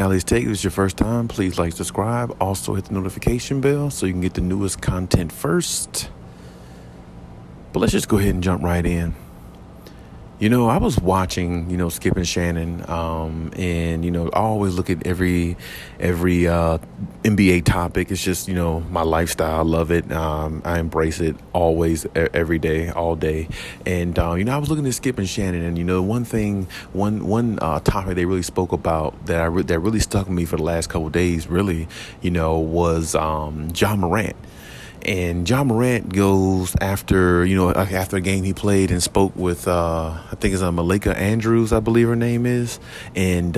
Khaliis Take. If it's your first time, please like, subscribe. Also hit the notification bell so you can get the newest content first. But let's just go ahead and jump right in. I was watching, Skip and Shannon, and, I always look at every NBA topic. It's just, my lifestyle. I love it. I embrace it always, every day, all day. And, I was looking at Skip and Shannon, and, one topic they really spoke about that really stuck with me for the last couple of days, really, was Ja Morant. And Ja Morant goes after a game he played and spoke with, I think it's Malika Andrews, I believe her name is. And,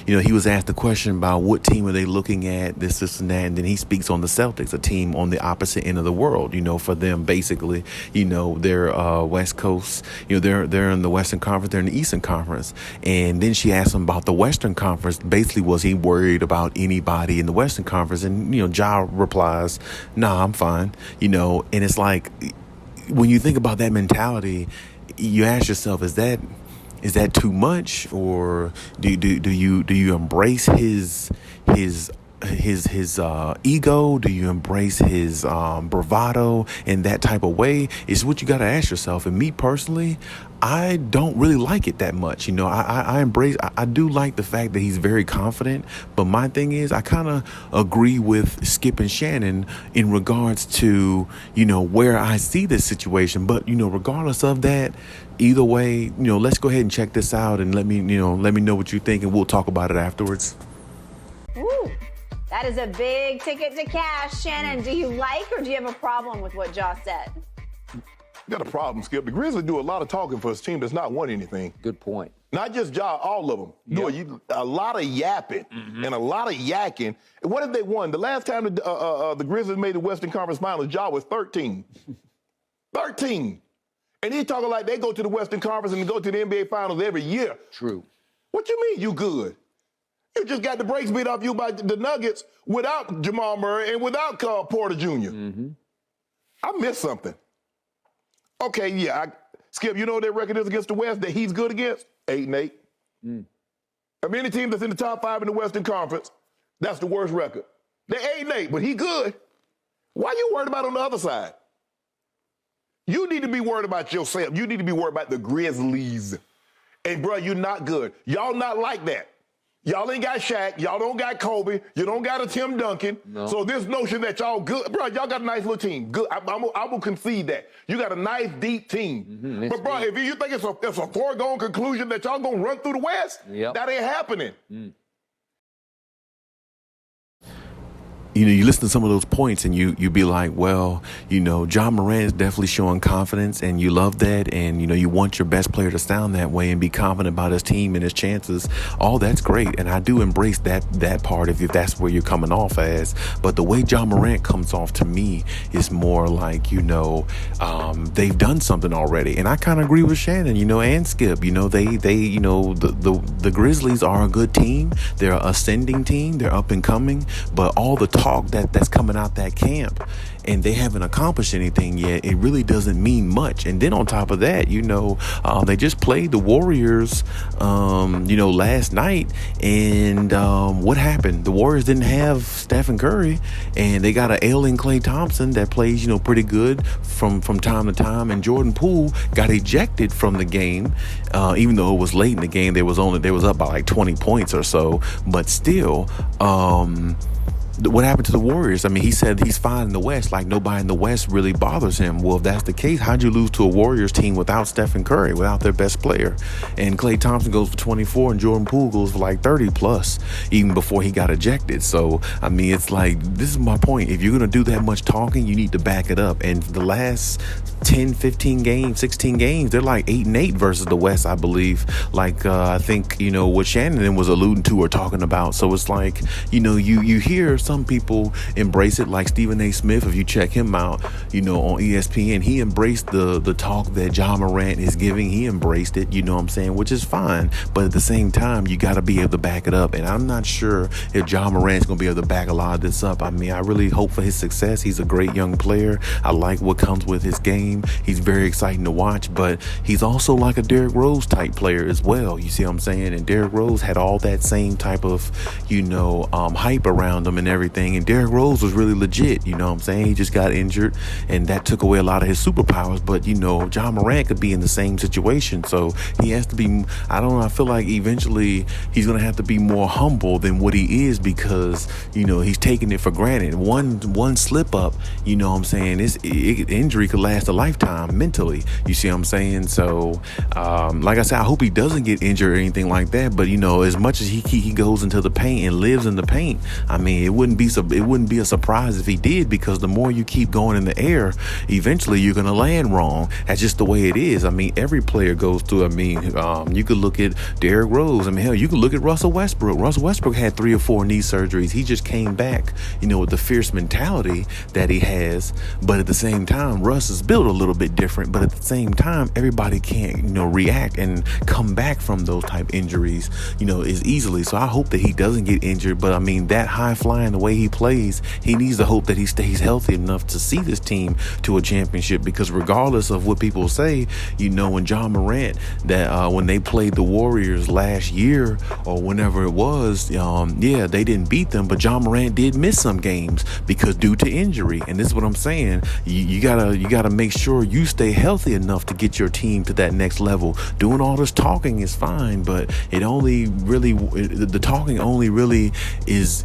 he was asked a question about what team are they looking at, this, and that. And then he speaks on the Celtics, a team on the opposite end of the world, for them, basically, they're West Coast, they're in the Western Conference, they're in the Eastern Conference. And then she asked him about the Western Conference. Basically, was he worried about anybody in the Western Conference? And, Ja replies, nah, I'm fine, and it's like, when you think about that mentality, you ask yourself, is that too much, or do you embrace his ego? Do you embrace his bravado in that type of way? Is what you got to ask yourself. And me personally, I don't really like it that much. I do like the fact that he's very confident, but my thing is, I kind of agree with Skip and Shannon in regards to, where I see this situation. But, regardless of that, either way, let's go ahead and check this out and let me know what you think, and we'll talk about it afterwards. Ooh, that is a big ticket to cash. Shannon, do you like or do you have a problem with what Ja said? Got a problem, Skip. The Grizzlies do a lot of talking for his team that's not won anything. Good point. Not just Ja, all of them. Do a lot of yapping and a lot of yakking. And what if they won? The last time the Grizzlies made the Western Conference Finals, Ja was 13. 13. And he's talking like they go to the Western Conference and go to the NBA Finals every year. True. What you mean you good? You just got the brakes beat off you by the Nuggets without Jamal Murray and without Porter Jr. I missed something. Okay, yeah, Skip, you know what their record is against the West that he's good against? 8-8. Of any team that's in the top 5 in the Western Conference, that's the worst record. They're 8-8, but he good. Why you worried about on the other side? You need to be worried about yourself. You need to be worried about the Grizzlies. And, bro, you're not good. Y'all not like that. Y'all ain't got Shaq. Y'all don't got Kobe. You don't got a Tim Duncan. No. So this notion that y'all good, bro, y'all got a nice little team. Good. I will concede that. You got a nice, deep team. But, bro, if you think it's a foregone conclusion that y'all going to run through the West, that ain't happening. You listen to some of those points and you be like, well, Ja Morant is definitely showing confidence, and you love that, and you want your best player to sound that way and be confident about his team and his chances. All that's great, and I do embrace that part if that's where you're coming off as. But the way Ja Morant comes off to me is more like, they've done something already, and I kind of agree with Shannon, and Skip. The Grizzlies are a good team. They're an ascending team. They're up and coming, but all the talk that's coming out that camp, and they haven't accomplished anything yet, it really doesn't mean much. And then on top of that, they just played the Warriors, last night, and what happened? The Warriors didn't have Stephen Curry, and they got an ailing Klay Thompson that plays, pretty good from time to time, and Jordan Poole got ejected from the game, even though it was late in the game. They was up by like 20 points or so, but still, what happened to the Warriors? I mean, he said he's fine in the West, like nobody in the West really bothers him. Well, if that's the case, how'd you lose to a Warriors team without Stephen Curry, without their best player? And Klay Thompson goes for 24 and Jordan Poole goes for like 30 plus, even before he got ejected. So, I mean, it's like, this is my point. If you're going to do that much talking, you need to back it up. And the last 10, 15 games, 16 games, they're like 8-8 versus the West, I believe. Like, I think, what Shannon was alluding to or talking about. So it's like, you hear some people embrace it, like Stephen A. Smith. If you check him out, you know, on ESPN, he embraced the talk that Ja Morant is giving. He embraced it, you know what I'm saying, which is fine. But at the same time, you got to be able to back it up. And I'm not sure if Ja Morant's going to be able to back a lot of this up. I mean, I really hope for his success. He's a great young player. I like what comes with his game. He's very exciting to watch, but he's also like a Derrick Rose type player as well. You see what I'm saying? And Derrick Rose had all that same type of, you know, hype around him and everything. And Derrick Rose was really legit, you know what I'm saying? He just got injured, and that took away a lot of his superpowers. But, you know, Ja Morant could be in the same situation. So he has to be, I don't know, I feel like eventually he's going to have to be more humble than what he is, because, you know, he's taking it for granted. One slip up, you know what I'm saying, injury could last a lifetime mentally. You see what I'm saying? So, like I said, I hope he doesn't get injured or anything like that. But, you know, as much as he goes into the paint and lives in the paint, I mean, it wouldn't be a surprise if he did, because the more you keep going in the air, eventually you're going to land wrong. That's just the way it is. I mean, every player goes through. I mean, you could look at Derrick Rose. I mean, hell, you could look at Russell Westbrook. Russell Westbrook had 3 or 4 knee surgeries. He just came back, you know, with the fierce mentality that he has. But at the same time, Russ is built a little bit different. But at the same time, everybody can't, you know, react and come back from those type injuries, you know, as easily. So I hope that he doesn't get injured. But I mean, that high flying, the way he plays, he needs to hope that he stays healthy enough to see this team to a championship. Because regardless of what people say, you know, when Ja Morant, that when they played the Warriors last year or whenever it was, yeah, they didn't beat them, but Ja Morant did miss some games because due to injury. And this is what I'm saying. You gotta make sure you stay healthy enough to get your team to that next level. Doing all this talking is fine, but the talking only really is,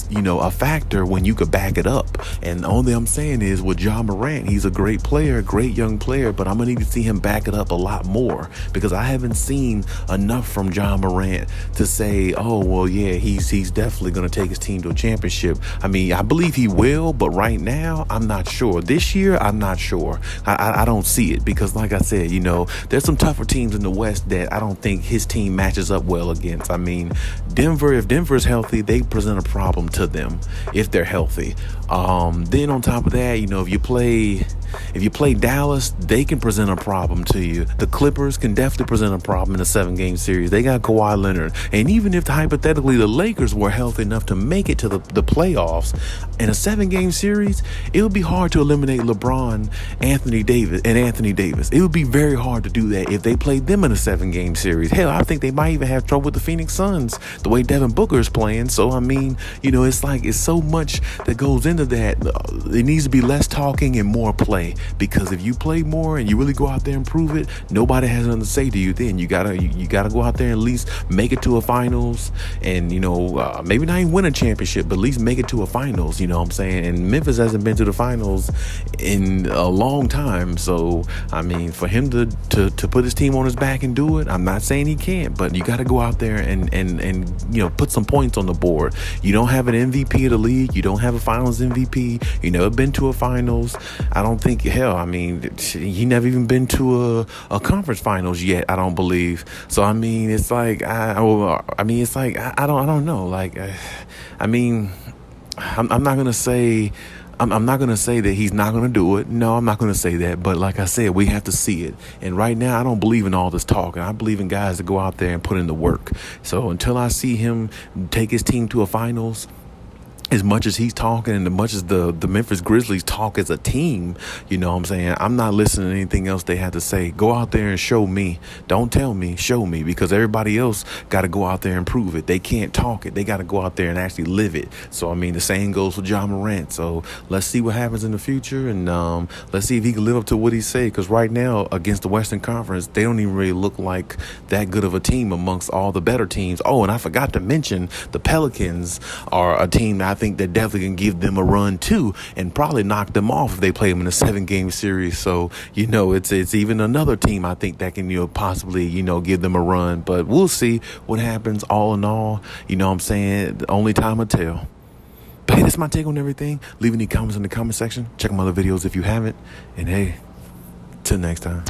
you know, a factor when you could back it up. And the only I'm saying is with Ja Morant, he's a great player, great young player, but I'm gonna need to see him back it up a lot more, because I haven't seen enough from Ja Morant to say, oh, well, yeah, he's definitely gonna take his team to a championship. I mean, I believe he will, but right now, I'm not sure. This year, I'm not sure. I don't see it, because like I said, you know, there's some tougher teams in the West that I don't think his team matches up well against. I mean, if Denver's healthy, they present a problem to them if they're healthy. Then on top of that, you know, if you play Dallas, they can present a problem to you. The Clippers can definitely present a problem in a 7-game series. They got Kawhi Leonard. And even if hypothetically the Lakers were healthy enough to make it to the playoffs in a 7-game series, it would be hard to eliminate LeBron, Anthony Davis. It would be very hard to do that if they played them in a 7-game series. Hell, I think they might even have trouble with the Phoenix Suns, the way Devin Booker is playing. So, I mean, you know, it's so much that goes into that. It needs to be less talking and more play, because if you play more and you really go out there and prove it, nobody has nothing to say to you. Then you gotta go out there and at least make it to a finals, and, you know, maybe not even win a championship, but at least make it to a finals. You know what I'm saying? And Memphis hasn't been to the finals in a long time. So, I mean, for him to put his team on his back and do it, I'm not saying he can't, but you got to go out there and you know, put some points on the board. You don't have an MVP of the league. You don't have a finals MVP. You never been to a finals. I don't think, hell, I mean, he never even been to a conference finals yet, I don't believe. So, I mean, it's like, I don't know. Like, I mean, I'm not going to say, I'm not going to say that he's not going to do it. No, I'm not going to say that. But like I said, we have to see it. And right now, I don't believe in all this talking. I believe in guys that go out there and put in the work. So until I see him take his team to a finals, as much as he's talking and as much as the Memphis Grizzlies talk as a team, you know what I'm saying, I'm not listening to anything else they have to say. Go out there and show me. Don't tell me, show me, because everybody else got to go out there and prove it. They can't talk it. They got to go out there and actually live it. So, I mean, the same goes for Ja Morant. So let's see what happens in the future, and let's see if he can live up to what he said, because right now against the Western Conference, they don't even really look like that good of a team amongst all the better teams. Oh, and I forgot to mention the Pelicans are a team that I think that definitely can give them a run too, and probably knock them off if they play them in a 7-game series. So, you know, it's even another team I think that can, you know, possibly, you know, give them a run. But we'll see what happens. All in all, you know what I'm saying, only time will tell. But hey, that's my take on everything. Leave any comments in the comment section. Check my other videos if you haven't. And hey, till next time.